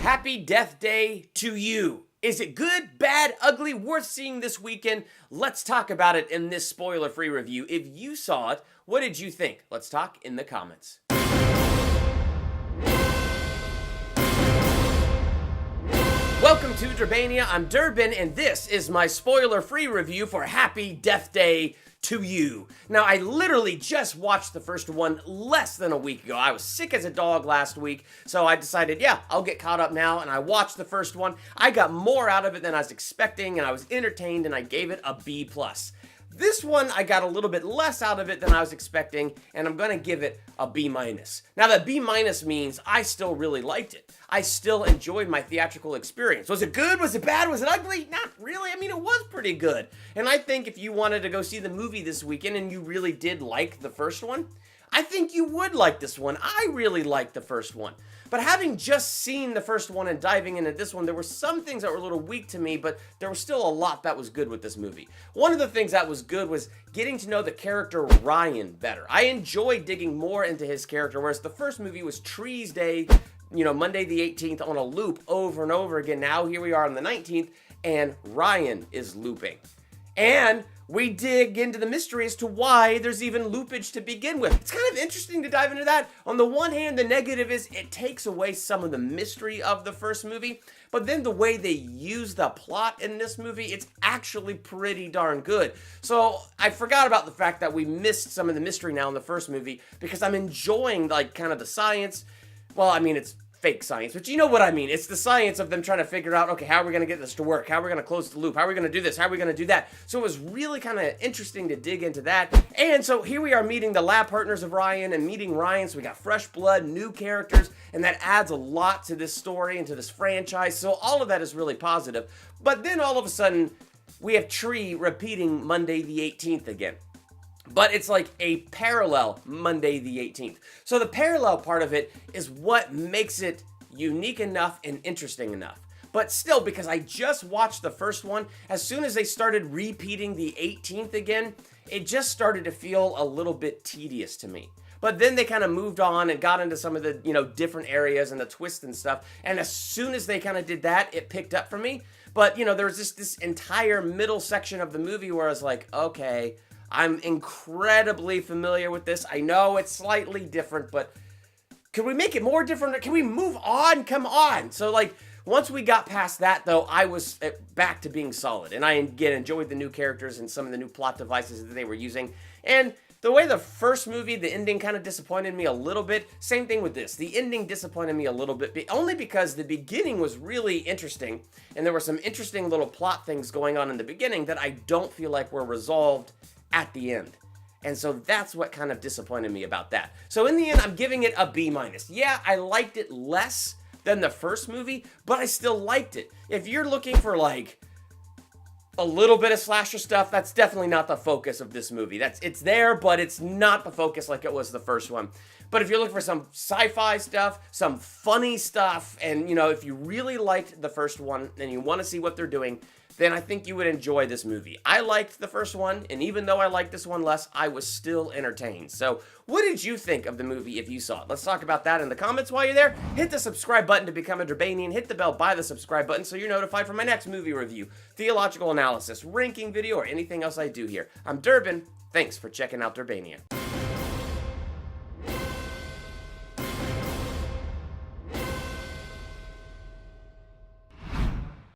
Happy Death Day to you. Is it good, bad, ugly, worth seeing this weekend? Let's talk about it in this spoiler-free review. If you saw it, what did you think? Let's talk in the comments. Welcome to Durbania. I'm Durbin, and this is my spoiler-free review for Happy Death Day to you. Now, I literally just watched the first one less than a week ago. I was sick as a dog last week, so I decided, yeah, I'll get caught up now, and I watched the first one. I got more out of it than I was expecting, and I was entertained, and I gave it a B+. This one, I got a little bit less out of it than I was expecting, and I'm going to give it a B-. Now, that B- means I still really liked it. I still enjoyed my theatrical experience. Was it good? Was it bad? Was it ugly? Not really. I mean, it was pretty good. And I think if you wanted to go see the movie this weekend and you really did like the first one, I think you would like this one. I really liked the first one. But having just seen the first one and diving into this one, there were some things that were a little weak to me, but there was still a lot that was good with this movie. One of the things that was good was getting to know the character Ryan better. I enjoyed digging more into his character, whereas the first movie was Trees Day, Monday the 18th on a loop over and over again. Now here we are on the 19th, and Ryan is looping. And we dig into the mystery as to why there's even loopage to begin with. It's kind of interesting to dive into that. On the one hand, the negative is it takes away some of the mystery of the first movie, but then the way they use the plot in this movie, it's actually pretty darn good. So I forgot about the fact that we missed some of the mystery now in the first movie because I'm enjoying kind of the science. Well, I mean, it's fake science, but you know what I mean. It's the science of them trying to figure out, okay, how are we going to get this to work? How are we going to close the loop? How are we going to do this? How are we going to do that? So it was really kind of interesting to dig into that. And so here we are meeting the lab partners of Ryan and meeting Ryan. So we got fresh blood, new characters, and that adds a lot to this story and to this franchise. So all of that is really positive. But then all of a sudden, we have Tree repeating Monday the 18th again. But it's like a parallel Monday the 18th. So the parallel part of it is what makes it unique enough and interesting enough. But still, because I just watched the first one, as soon as they started repeating the 18th again, it just started to feel a little bit tedious to me. But then they kind of moved on and got into some of the, different areas and the twists and stuff. And as soon as they kind of did that, it picked up for me. But, there was just this entire middle section of the movie where I was like, okay, I'm incredibly familiar with this. I know it's slightly different, but could we make it more different? Can we move on? Come on. So, once we got past that, though, I was back to being solid. And I, again, enjoyed the new characters and some of the new plot devices that they were using. And the way the first movie, the ending kind of disappointed me a little bit. Same thing with this. The ending disappointed me a little bit, only because the beginning was really interesting. And there were some interesting little plot things going on in the beginning that I don't feel like were resolved at the end. And so that's what kind of disappointed me about that. So in the end, I'm giving it a B-. Yeah, I liked it less than the first movie, but I still liked it. If you're looking for a little bit of slasher stuff, that's definitely not the focus of this movie. It's there, but it's not the focus like it was the first one. But if you're looking for some sci-fi stuff, some funny stuff, and if you really liked the first one and you want to see what they're doing, then I think you would enjoy this movie. I liked the first one, and even though I liked this one less, I was still entertained. So what did you think of the movie if you saw it? Let's talk about that in the comments while you're there. Hit the subscribe button to become a Durbanian. Hit the bell by the subscribe button so you're notified for my next movie review, theological analysis, ranking video, or anything else I do here. I'm Durbin. Thanks for checking out Durbania.